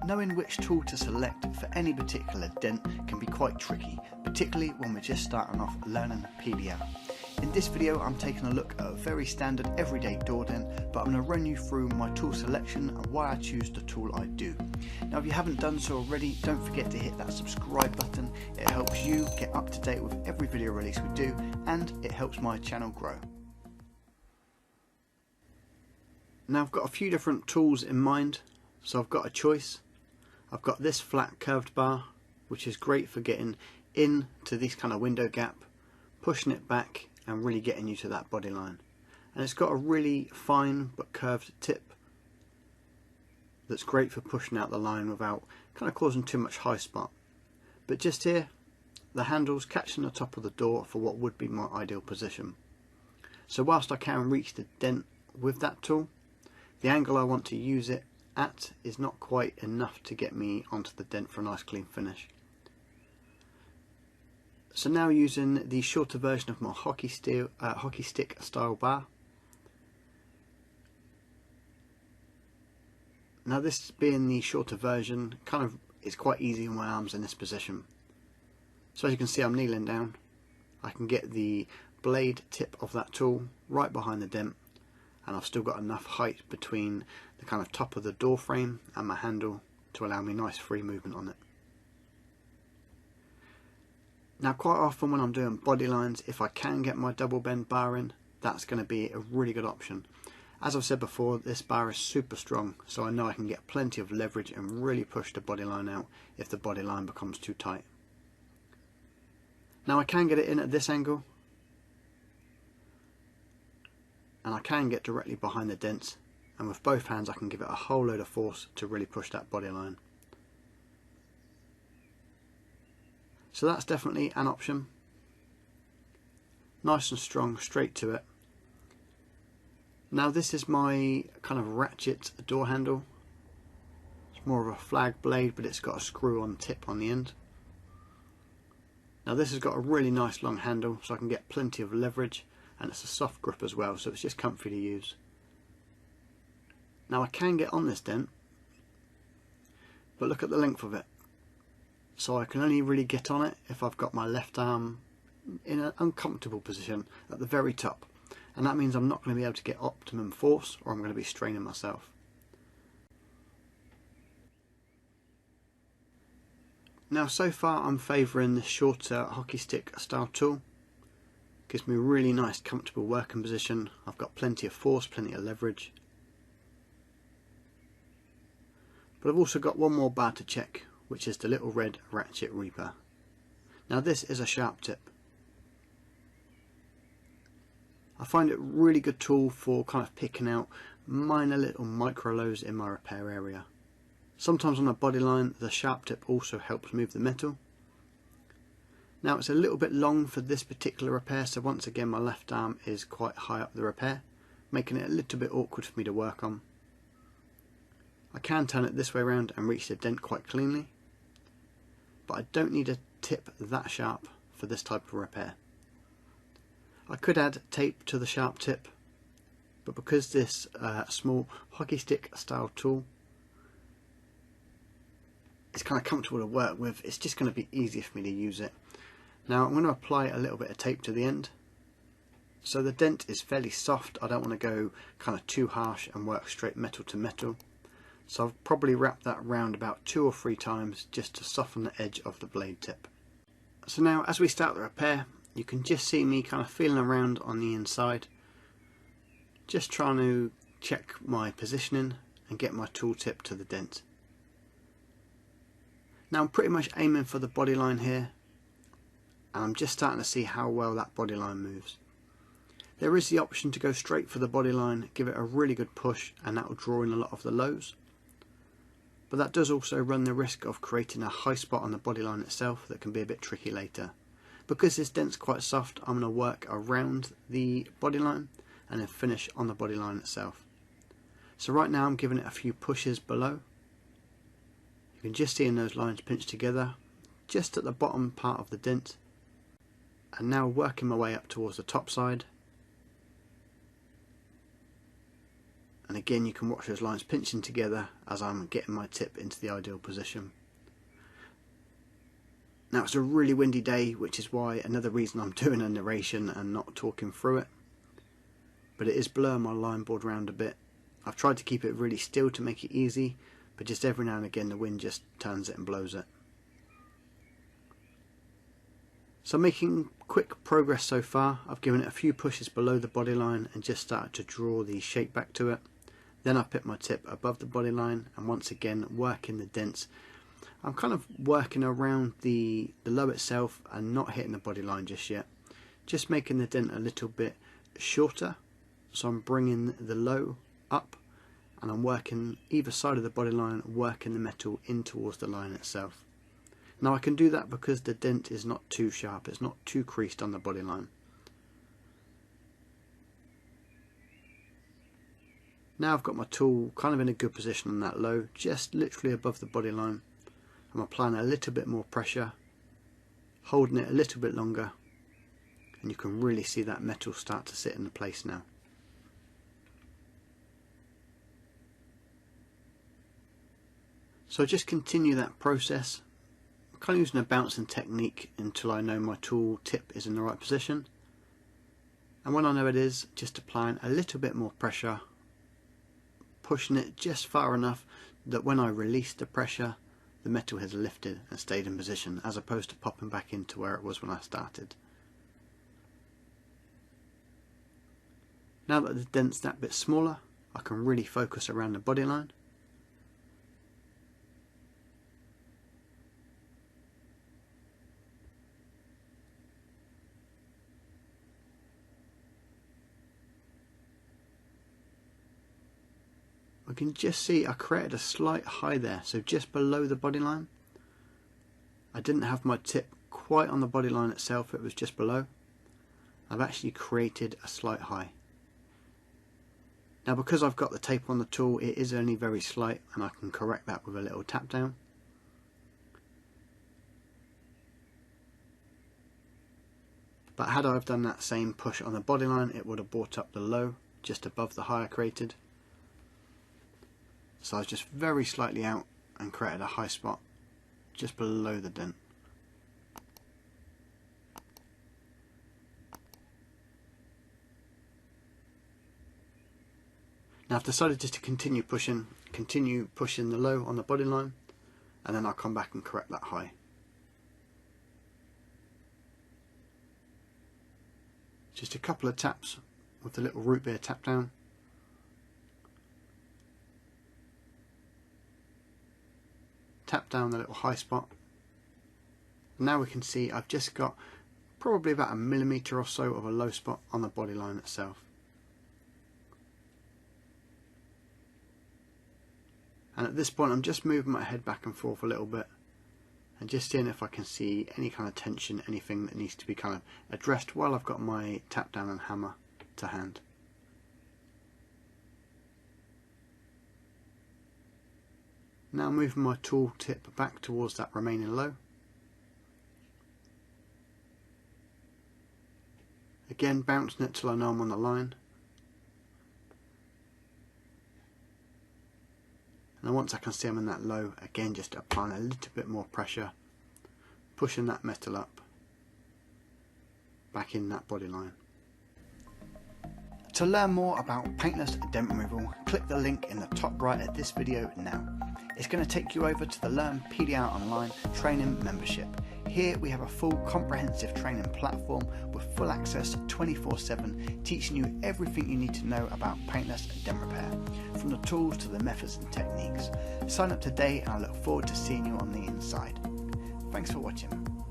Knowing which tool to select for any particular dent can be quite tricky, particularly when we're just starting off learning PDR. In this video I'm taking a look at a very standard everyday door dent, but I'm going to run you through my tool selection and why I choose the tool I do. Now if you haven't done so already, don't forget to hit that subscribe button. It helps you get up to date with every video release we do, and it helps my channel grow. Now I've got a few different tools in mind, so I've got a choice. I've got this flat curved bar, which is great for getting into this kind of window gap, pushing it back and really getting you to that body line. And it's got a really fine but curved tip that's great for pushing out the line without kind of causing too much high spot. But just here, the handle's catching the top of the door for what would be my ideal position. So whilst I can reach the dent with that tool, the angle I want to use it at is not quite enough to get me onto the dent for a nice clean finish. So now using the shorter version of my hockey stick style bar. Now this being the shorter version, it's quite easy on my arms in this position. So as you can see, I'm kneeling down. I can get the blade tip of that tool right behind the dent, and I've still got enough height between the kind of top of the door frame and my handle to allow me nice free movement on it. Now quite often when I'm doing body lines, if I can get my double bend bar in, that's going to be a really good option. As I've said before, this bar is super strong, so I know I can get plenty of leverage and really push the body line out if the body line becomes too tight. Now I can get it in at this angle, and I can get directly behind the dents, and with both hands I can give it a whole load of force to really push that body line. So that's definitely an option. Nice and strong, straight to it. Now this is my kind of ratchet door handle. It's more of a flag blade, but it's got a screw on tip on the end. Now this has got a really nice long handle, so I can get plenty of leverage, and it's a soft grip as well, so it's just comfy to use. Now I can get on this dent, but look at the length of it. So I can only really get on it if I've got my left arm in an uncomfortable position at the very top, and that means I'm not going to be able to get optimum force, or I'm going to be straining myself. Now so far I'm favouring the shorter hockey stick style tool. Gives me a really nice comfortable working position. I've got plenty of force, plenty of leverage. But I've also got one more bar to check, which is the little red ratchet reaper. Now this is a sharp tip. I find it a really good tool for kind of picking out minor little micro lows in my repair area. Sometimes on a body line the sharp tip also helps move the metal. Now it's a little bit long for this particular repair, so once again my left arm is quite high up the repair, making it a little bit awkward for me to work on. I can turn it this way around and reach the dent quite cleanly, but I don't need a tip that sharp for this type of repair. I could add tape to the sharp tip, but because this small hockey stick style tool is kind of comfortable to work with, it's just going to be easier for me to use it. Now I'm going to apply a little bit of tape to the end. So the dent is fairly soft, I don't want to go kind of too harsh and work straight metal to metal. So I've probably wrapped that round about 2 or 3 times just to soften the edge of the blade tip. So now as we start the repair, you can just see me kind of feeling around on the inside, just trying to check my positioning and get my tool tip to the dent. Now I'm pretty much aiming for the body line here, and I'm just starting to see how well that body line moves. There is the option to go straight for the body line, give it a really good push, and that will draw in a lot of the lows. But that does also run the risk of creating a high spot on the body line itself that can be a bit tricky later. Because this dent's quite soft, I'm going to work around the body line and then finish on the body line itself. So right now I'm giving it a few pushes below. You can just see in those lines pinched together, just at the bottom part of the dent. And now working my way up towards the top side. and again you can watch those lines pinching together as I'm getting my tip into the ideal position. Now it's a really windy day, which is why another reason I'm doing a narration and not talking through it, but it is blurring my line board around a bit. I've tried to keep it really still to make it easy, but just every now and again the wind just turns it and blows it. So I'm making quick progress so far. I've given it a few pushes below the body line and just started to draw the shape back to it. Then I put my tip above the body line and once again working the dents. I'm kind of working around the low itself and not hitting the body line just yet. Just making the dent a little bit shorter. So I'm bringing the low up and I'm working either side of the body line, working the metal in towards the line itself. Now I can do that because the dent is not too sharp, it's not too creased on the body line. Now I've got my tool kind of in a good position on that low, just literally above the body line. I'm applying a little bit more pressure, holding it a little bit longer, and you can really see that metal start to sit into place now. So just continue that process. I'm kind of using a bouncing technique until I know my tool tip is in the right position. And when I know it is, just applying a little bit more pressure, pushing it just far enough that when I release the pressure, the metal has lifted and stayed in position, as opposed to popping back into where it was when I started. Now that the dent's that bit smaller, I can really focus around the body line. We can just see I created a slight high there, so just below the body line. I didn't have my tip quite on the body line itself, it was just below. I've actually created a slight high. Now because I've got the tape on the tool, it is only very slight and I can correct that with a little tap down. But had I have done that same push on the body line, it would have brought up the low just above the high I created. So I was just very slightly out and created a high spot just below the dent. Now I've decided just to continue pushing the low on the body line, and then I'll come back and correct that high. Just a couple of taps with the little root beer tap down. Tap down the little high spot. Now we can see I've just got probably about 1 millimeter or so of a low spot on the body line itself. And at this point I'm just moving my head back and forth a little bit and just seeing if I can see any kind of tension, anything that needs to be kind of addressed while I've got my tap down and hammer to hand. Now moving my tool tip back towards that remaining low. Again bouncing it till I know I'm on the line. And once I can see I'm in that low, again just applying a little bit more pressure, pushing that metal up, back in that body line. To learn more about Paintless Dent Removal, click the link in the top right of this video now. It's going to take you over to the Learn PDR Online training membership. Here we have a full comprehensive training platform with full access 24/7, teaching you everything you need to know about paintless dent repair, from the tools to the methods and techniques. Sign up today and I look forward to seeing you on the inside. Thanks for watching.